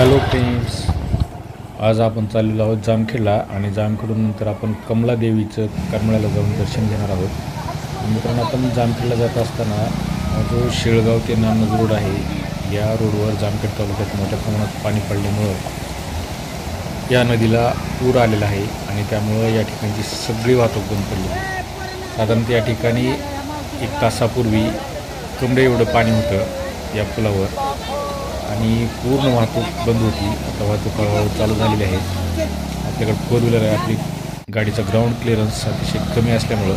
Hello friends, आज आपण चाललेलो आहोत जामखेडला आणि जामखेडून नंतर आपण कमला देवीचं करमाळ्याला जाऊन दर्शन घेणार आहोत। मित्रांनो, आपण जामखेडला जात असताना जो शेळगाव ते नानद रोड आहे, या रोडवर जामखेड तालुक्यात मोठ्या प्रमाणात पाणी पडल्यामुळं या नदीला पूर आलेला आहे आणि त्यामुळं या ठिकाणची सगळी वाहतूक बंद पडली आहे। साधारणतः या ठिकाणी 1 तासापूर्वी कमरे एवढं पाणी होतं या पुलावर आणि पूर्ण वाहतूक बंद होती। आता वाहतूक चालू झालेली आहे। आपल्याकडे 4 व्हीलर आहे। आपली गाडीचा ग्राउंड क्लिअरन्स अतिशय कमी असल्यामुळं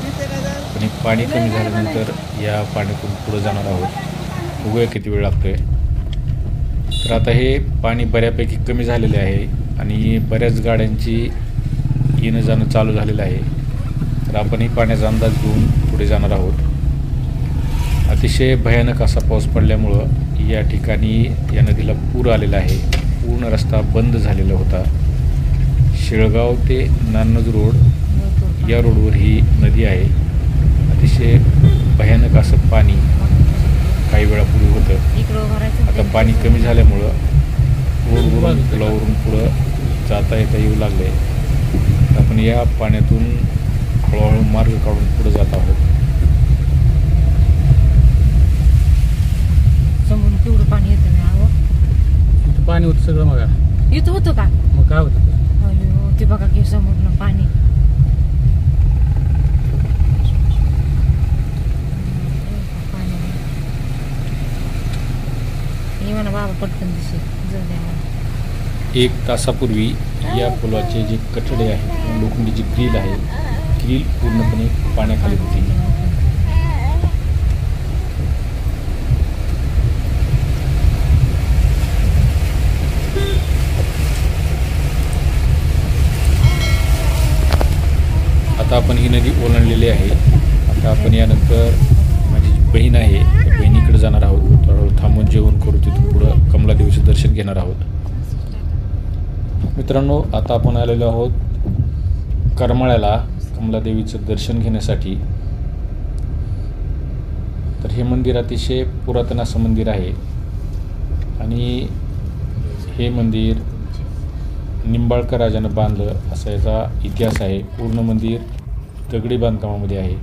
आणि पाणी कमी झाल्यानंतर या पाण्यातून पुढे जाणार आहोत। बघूया किती वेळ लागतोय। तर आता हे पाणी बऱ्यापैकी कमी झालेले आहे आणि बऱ्याच गाड्यांची येणं जाणं चालू झालेलं आहे। तर आपण ही पाण्याचा अंदाज घेऊन पुढे जाणार आहोत। अतिशय भयानक असा पाऊस पडल्यामुळं या ठिकाणी या नदीला पूर आलेला आहे। पूर्ण रस्ता बंद झालेला होता। शेळगाव ते नानद रोड या रोडवर ही नदी आहे। अतिशय भयानक असं पाणी काही वेळापूर्वी होतं। आता पाणी कमी झाल्यामुळं रोडवरून पुलावरून पुढं जाता येऊ लागले। आपण या पाण्यातून हळूहळू मार्ग काढून पुढे जात आहोत। समोरून केवढं पाणी येतं ना, इथं पाणी होतं सगळं। मग इथं होतं का? मग काय होतं? अयो, ते बघा की समोरून पाणी। हे म्हणा बाबा पटकन दिसेल जवळ। 1 तासापूर्वी या पुलाचे जे कठडे आहे, लोखंडी जी ग्रिल आहे, ग्रिल पूर्णपणे पाण्याखाली होती। आता आपण ही नदी ओलांडलेली आहे। आता आपण यानंतर माझी बहीण आहे, त्या बहिणीकडे जाणार आहोत। थोडं थांबून जेवण करू, तिथून पुढं कमला देवीचं दर्शन घेणार आहोत। मित्रांनो, आता आपण आलेलो आहोत करमाळ्याला कमला देवीचं दर्शन घेण्यासाठी। तर हे मंदिर अतिशय पुरातन असं मंदिर आहे आणि हे मंदिर निंबाळकर राजानं बांधलं असा याचा इतिहास आहे। पूर्ण मंदिर दगडी बांधकामामध्ये आहे।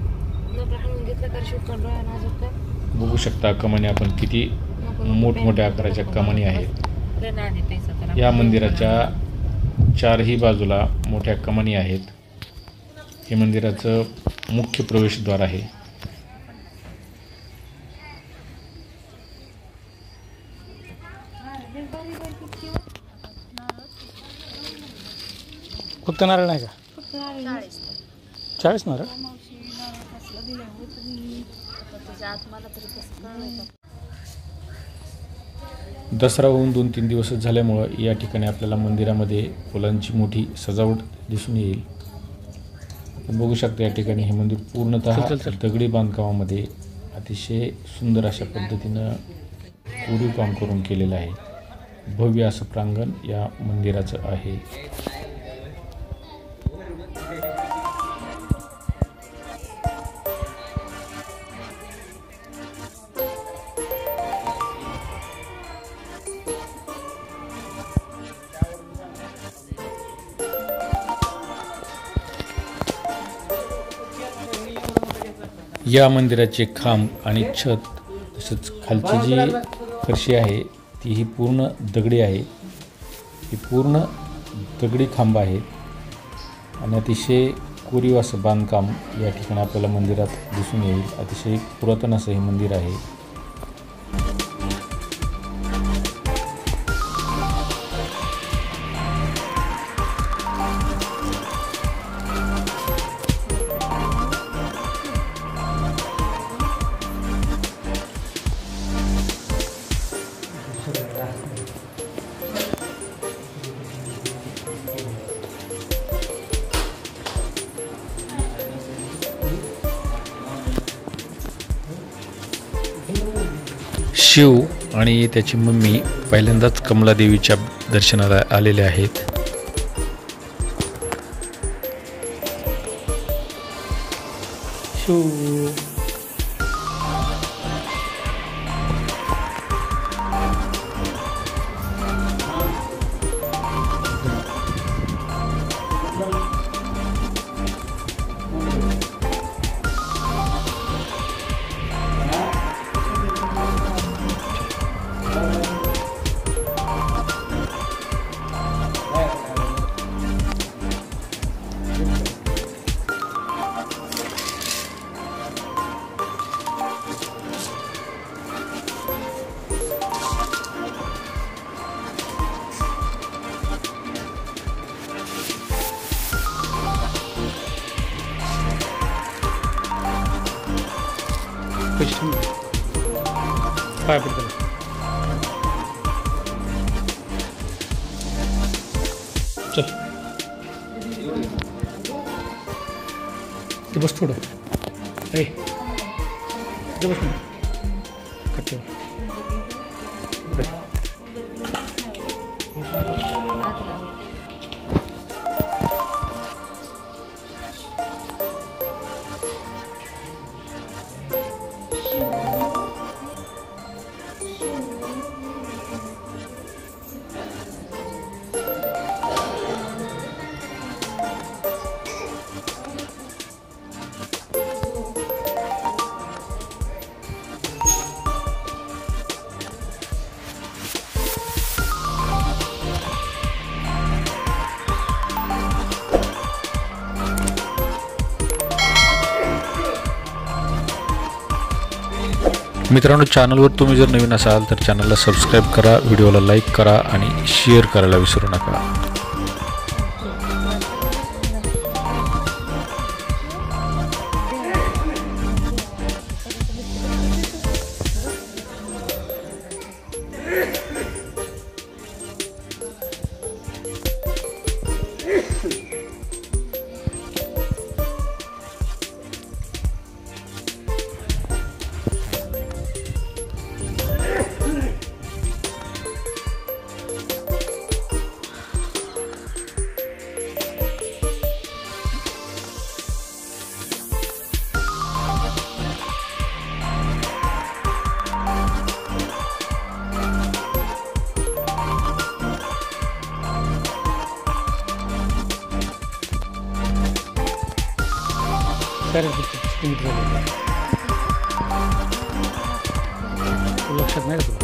बघू शकता कमानी आपण किती मोठमोठ्या आकाराच्या कमानी आहेत। या मंदिराच्या 4ही बाजूला मोठ्या कमानी आहेत। हे मंदिराचं मुख्य प्रवेशद्वार आहे। फक्त नारळ नाही का? 40 नारळ। दसरा होऊन 2-3 दिवस झाल्यामुळं या ठिकाणी आपल्याला मंदिरामध्ये फुलांची मोठी सजावट दिसून येईल। आपण बघू शकता या ठिकाणी हे मंदिर पूर्णतः दगडी बांधकामामध्ये अतिशय सुंदर अशा पद्धतीनं कोरीव काम करून केलेलं आहे। भव्य असं प्रांगण या मंदिराचं आहे। या मंदिराचे खांब आणि छत तसंच खालची जी फरशी आहे ती ही पूर्ण दगडी आहे। ही पूर्ण दगडी खांब आहेत आणि अतिशय कोरीव असं बांधकाम या ठिकाणी आपल्याला मंदिरात दिसून येईल। अतिशय पुरातन असं हे मंदिर आहे। शिव आणि त्याची मम्मी पहिल्यांदाच कमला देवीच्या दर्शनाला आलेले आहेत। शिव पाय पडतं चल ते बस थोडं ए ते बस ना कट्ट्यावर मित्रांनो, चॅनलवर तुम्ही जर नवीन असाल तर चॅनलला सबस्क्राईब करा, व्हिडिओला लाईक करा आणि शेअर करायला विसरू नका. लक्षात नाही का तुला